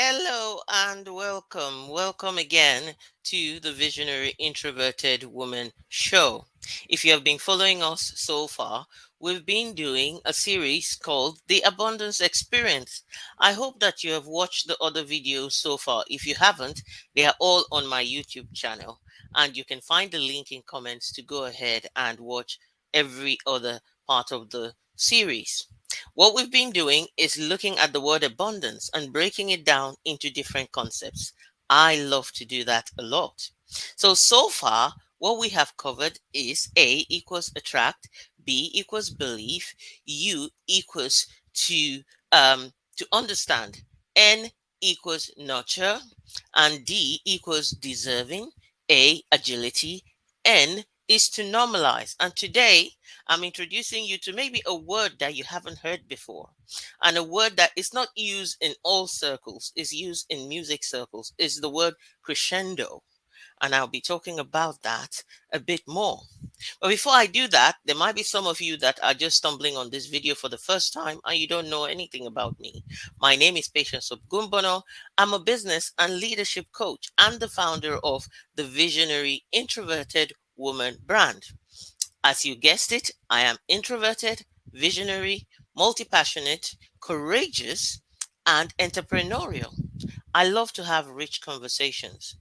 Hello and welcome. Welcome again to the Visionary Introverted Woman show. If you have been following us so far, we've been doing a series called The Abundance Experience. I hope that you have watched the other videos so far. If you haven't, they are all on my YouTube channel, and you can find the link in comments to go ahead and watch every other part of the series. What we've been doing is looking at the word abundance and breaking it down into different concepts. I love to do that a lot. So far, what we have covered is A equals attract, B equals belief, U equals to understand, N equals nurture, and D equals deserving, A agility, N is to normalize. And today I'm introducing you to maybe a word that you haven't heard before, and a word that is not used in all circles, is used in music circles, is the word crescendo. And I'll be talking about that a bit more. But before I do that, there might be some of you that are just stumbling on this video for the first time and you don't know anything about me. My name is Patience Obgumbono. I'm a business and leadership coach and the founder of the Visionary Introverted Woman brand. As you guessed it, I am introverted, visionary, multi passionate, courageous, and entrepreneurial. I love to have rich conversations.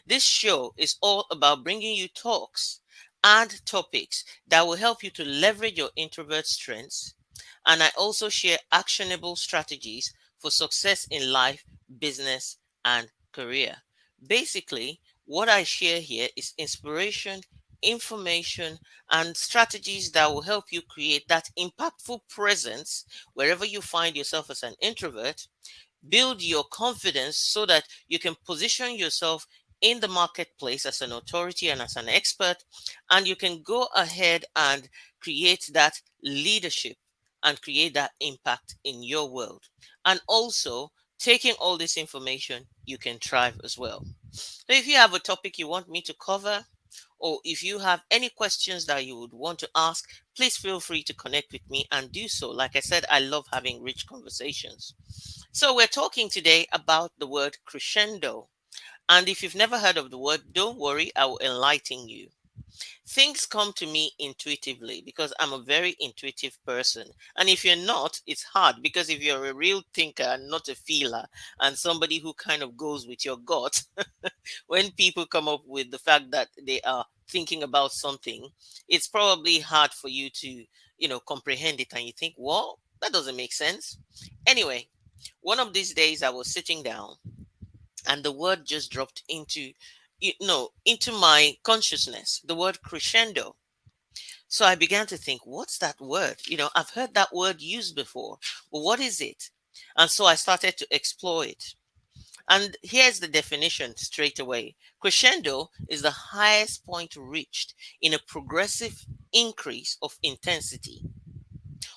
This show is all about bringing you talks and topics that will help you to leverage your introvert strengths. And I also share actionable strategies for success in life, business, and career. Basically, what I share here is inspiration, information, and strategies that will help you create that impactful presence wherever you find yourself as an introvert. Build your confidence so that you can position yourself in the marketplace as an authority and as an expert, and you can go ahead and create that leadership and create that impact in your world. And also, taking all this information, you can thrive as well. So, if you have a topic you want me to cover, or if you have any questions that you would want to ask, please feel free to connect with me and do so. Like I said, I love having rich conversations. So, we're talking today about the word crescendo. And if you've never heard of the word, don't worry, I will enlighten you. Things come to me intuitively because I'm a very intuitive person. And if you're not, it's hard because if you're a real thinker and not a feeler and somebody who kind of goes with your gut, when people come up with the fact that they are thinking about something, it's probably hard for you to, comprehend it and you think, well, that doesn't make sense. Anyway, one of these days I was sitting down and the word just dropped into my consciousness, the word crescendo. So I began to think, what's that word? I've heard that word used before, but what is it? And so I started to explore it. And here's the definition straight away. Crescendo is the highest point reached in a progressive increase of intensity,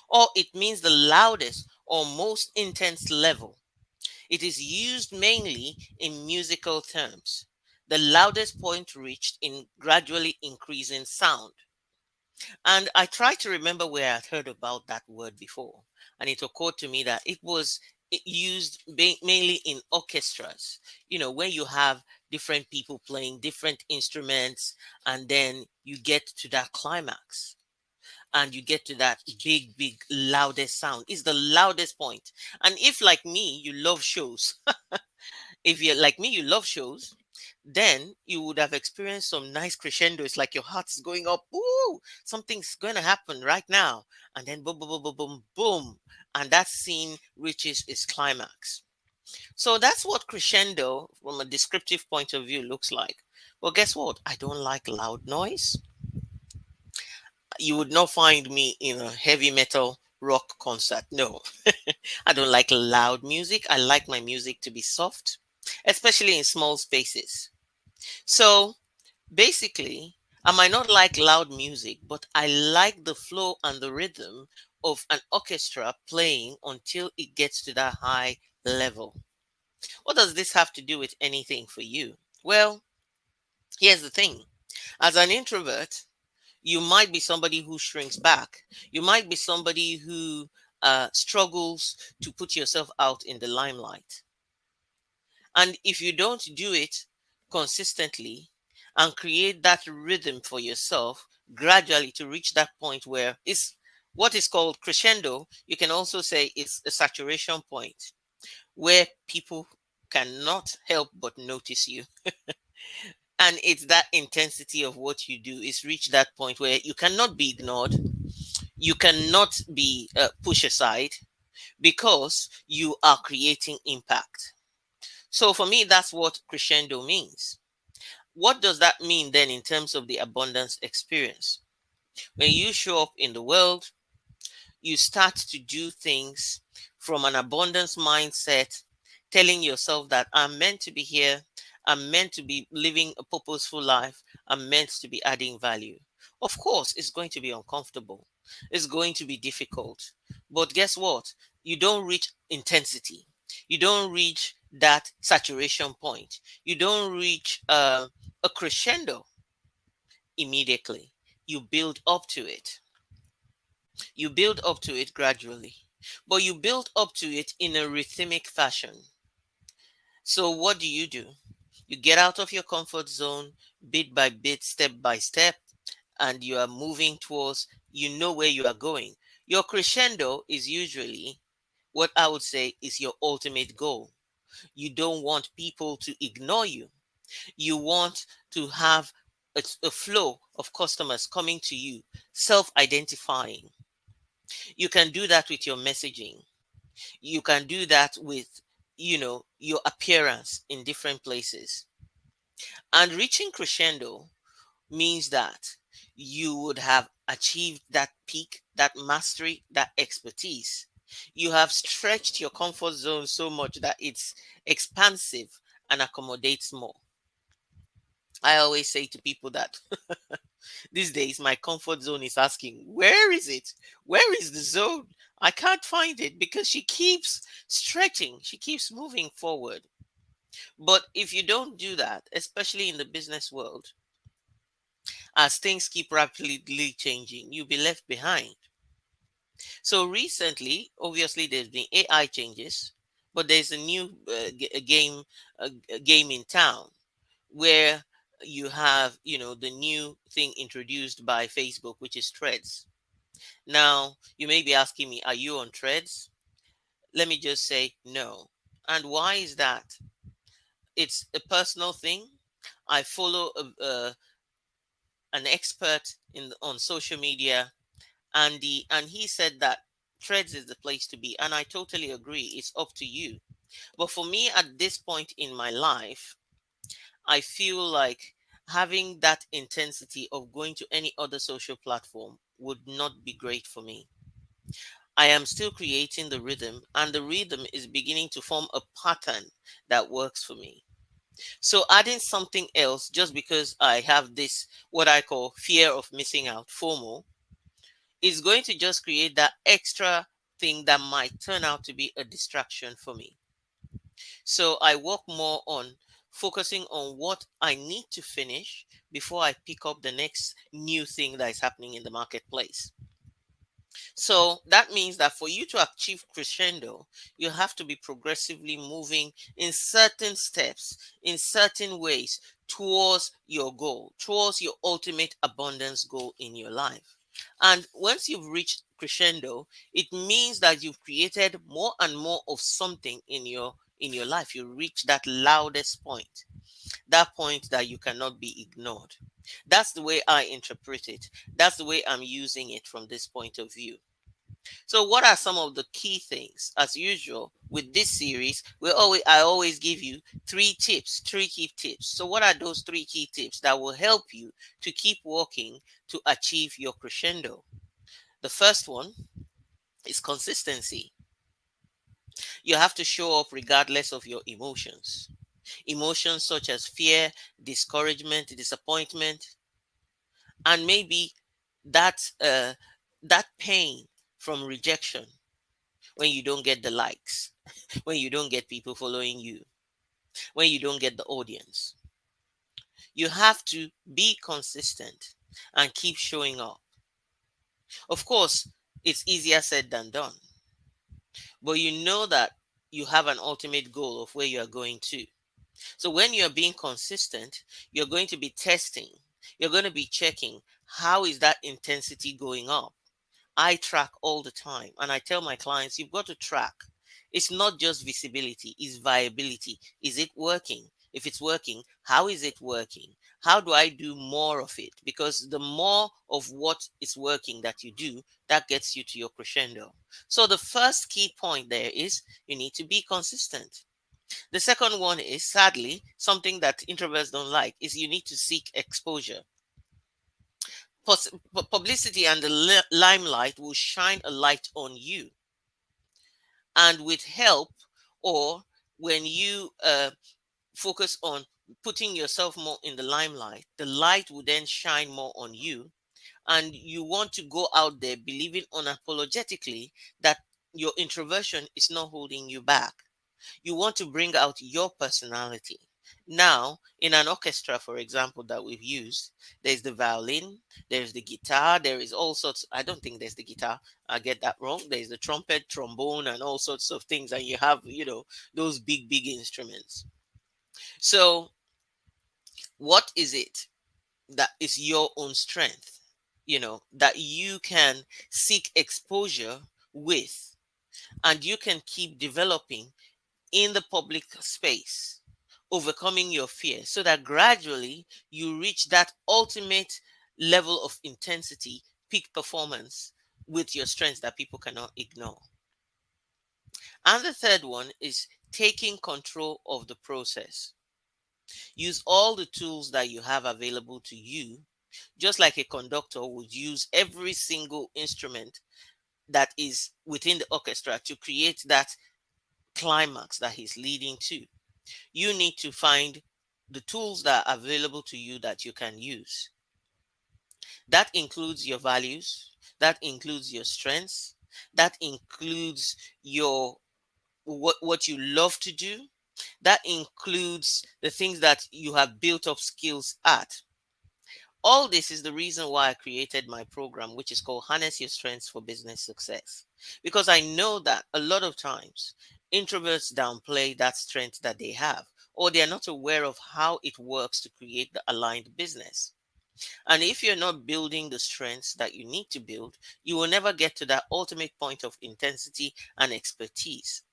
or it means the loudest or most intense level. It is used mainly in musical terms, the loudest point reached in gradually increasing sound. And I tried to remember where I'd heard about that word before. And it occurred to me that it was used mainly in orchestras, where you have different people playing different instruments, and then you get to that climax and you get to that big, big, loudest sound. It's the loudest point. And if, like me, you love shows, if you're like me, you love shows, then you would have experienced some nice crescendo. It's like your heart's going up. Ooh, something's going to happen right now. And then boom, boom, boom, boom, boom, boom. And that scene reaches its climax. So that's what crescendo, from a descriptive point of view, looks like. Well, guess what? I don't like loud noise. You would not find me in a heavy metal rock concert. No, I don't like loud music. I like my music to be soft, especially in small spaces. So basically, I might not like loud music, but I like the flow and the rhythm of an orchestra playing until it gets to that high level. What does this have to do with anything for you? Well, here's the thing. As an introvert, you might be somebody who shrinks back. You might be somebody who struggles to put yourself out in the limelight. And if you don't do it consistently and create that rhythm for yourself gradually to reach that point where it's what is called crescendo, you can also say it's a saturation point where people cannot help but notice you. And it's that intensity of what you do is reach that point where you cannot be ignored, you cannot be pushed aside because you are creating impact. So for me, that's what crescendo means. What does that mean then in terms of the abundance experience? When you show up in the world, you start to do things from an abundance mindset, telling yourself that I'm meant to be here, I'm meant to be living a purposeful life, I'm meant to be adding value. Of course, it's going to be uncomfortable, it's going to be difficult. But guess what? You don't reach intensity, you don't reach that saturation point, you don't reach a crescendo immediately. You build up to it. You build up to it gradually, but you build up to it in a rhythmic fashion. So, what do? You get out of your comfort zone bit by bit, step by step, and you are moving towards, you know where you are going. Your crescendo is usually what I would say is your ultimate goal. You don't want people to ignore you. You want to have a flow of customers coming to you, self identifying. You can do that with your messaging. You can do that with, your appearance in different places. And reaching crescendo means that you would have achieved that peak, that mastery, that expertise. You have stretched your comfort zone so much that it's expansive and accommodates more. I always say to people that these days my comfort zone is asking, where is it? Where is the zone? I can't find it because she keeps stretching, she keeps moving forward. But if you don't do that, especially in the business world, as things keep rapidly changing, you'll be left behind. So recently, obviously, there's been AI changes, but there's a new game in town where you have, the new thing introduced by Facebook, which is Threads. Now, you may be asking me, are you on Threads? Let me just say no. And why is that? It's a personal thing. I follow an expert on social media, and he said that Threads is the place to be, and I totally agree. It's up to you. But for me, at this point in my life, I feel like having that intensity of going to any other social platform would not be great for me. I am still creating the rhythm, and the rhythm is beginning to form a pattern that works for me. So adding something else just because I have this, what I call fear of missing out, FOMO, is going to just create that extra thing that might turn out to be a distraction for me. So I work more on focusing on what I need to finish before I pick up the next new thing that is happening in the marketplace. So that means that for you to achieve crescendo, you have to be progressively moving in certain steps, in certain ways towards your goal, towards your ultimate abundance goal in your life. And once you've reached crescendo, it means that you've created more and more of something in your life. You reach that loudest point, that point that you cannot be ignored. That's the way I interpret it. That's the way I'm using it from this point of view. So, what are some of the key things? As usual, with this series, I always give you three key tips. So, what are those three key tips that will help you to keep working to achieve your crescendo? The first one is consistency. You have to show up regardless of your emotions. Emotions such as fear, discouragement, disappointment, and maybe that that pain from rejection when you don't get the likes, when you don't get people following you, when you don't get the audience. You have to be consistent and keep showing up. Of course, it's easier said than done, but you know that you have an ultimate goal of where you are going to. So when you're being consistent, you're going to be testing, you're going to be checking how is that intensity going up. I track all the time and I tell my clients, you've got to track. It's not just visibility, it's viability. Is it working? If it's working, how is it working? How do I do more of it? Because the more of what is working that you do, that gets you to your crescendo. So the first key point there is you need to be consistent. The second one is, sadly, something that introverts don't like, is you need to seek exposure. Publicity and the limelight will shine a light on you. And with help, or when you focus on putting yourself more in the limelight, the light will then shine more on you. And you want to go out there believing unapologetically that your introversion is not holding you back. You want to bring out your personality. Now, in an orchestra, for example, that we've used, there's the violin, there's the guitar, there is all sorts. I don't think there's the guitar. I get that wrong. There's the trumpet, trombone, and all sorts of things. And you have, those big, big instruments. So, what is it that is your own strength, that you can seek exposure with, and you can keep developing in the public space, overcoming your fear, so that gradually you reach that ultimate level of intensity, peak performance with your strengths that people cannot ignore. And the third one is taking control of the process. Use all the tools that you have available to you, just like a conductor would use every single instrument that is within the orchestra to create that climax that he's leading to. You need to find the tools that are available to you that you can use. That includes your values, that includes your strengths, that includes your what you love to do, that includes the things that you have built up skills at. All this is the reason why I created my program, which is called Harness Your Strengths for Business Success. Because I know that a lot of times introverts downplay that strength that they have, or they are not aware of how it works to create the aligned business. And if you're not building the strengths that you need to build, you will never get to that ultimate point of intensity and expertise.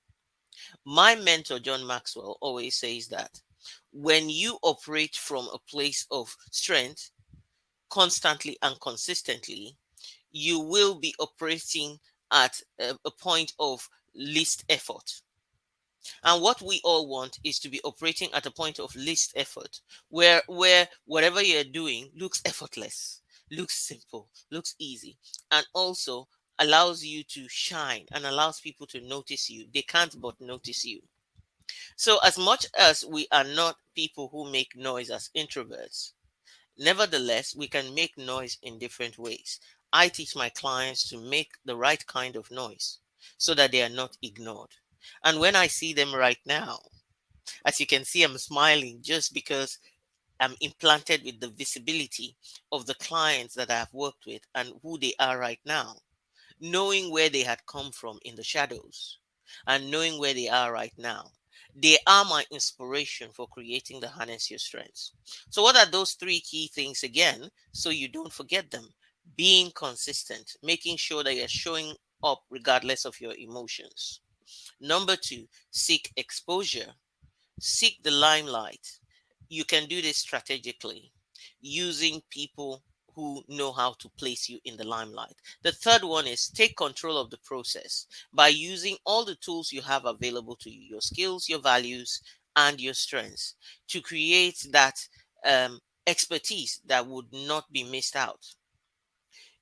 My mentor, John Maxwell, always says that when you operate from a place of strength, constantly and consistently, you will be operating at a point of least effort. And what we all want is to be operating at a point of least effort, where whatever you're doing looks effortless, looks simple, looks easy, and also allows you to shine and allows people to notice you. They can't but notice you. So as much as we are not people who make noise as introverts, nevertheless, we can make noise in different ways. I teach my clients to make the right kind of noise so that they are not ignored. And when I see them right now, as you can see, I'm smiling just because I'm implanted with the visibility of the clients that I have worked with and who they are right now, knowing where they had come from in the shadows and knowing where they are right now. They are my inspiration for creating the Harness Your Strengths. So, what are those three key things again, so you don't forget them? Being consistent, making sure that you're showing up regardless of your emotions. Number two, seek exposure, seek the limelight. You can do this strategically using people who know how to place you in the limelight. The third one is take control of the process by using all the tools you have available to you, your skills, your values, and your strengths, to create that expertise that would not be missed out.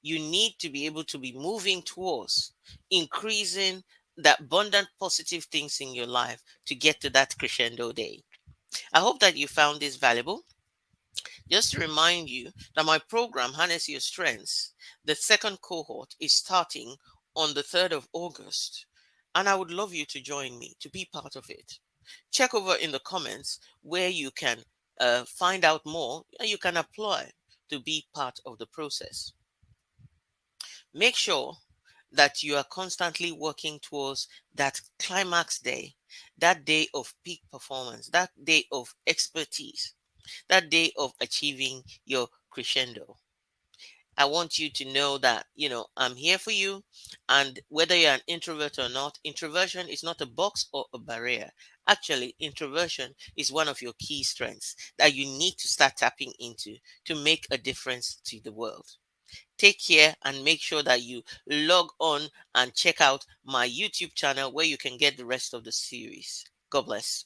You need to be able to be moving towards increasing the abundant positive things in your life to get to that crescendo day. I hope that you found this valuable. Just to remind you that my program, Harness Your Strengths, the second cohort is starting on the 3rd of August. And I would love you to join me to be part of it. Check over in the comments where you can find out more and you can apply to be part of the process. Make sure that you are constantly working towards that climax day that day of peak performance, that day of expertise, that day of achieving your crescendo. I want you to know that, I'm here for you. And whether you're an introvert or not, introversion is not a box or a barrier. Actually, introversion is one of your key strengths that you need to start tapping into to make a difference to the world. Take care and make sure that you log on and check out my YouTube channel where you can get the rest of the series. God bless.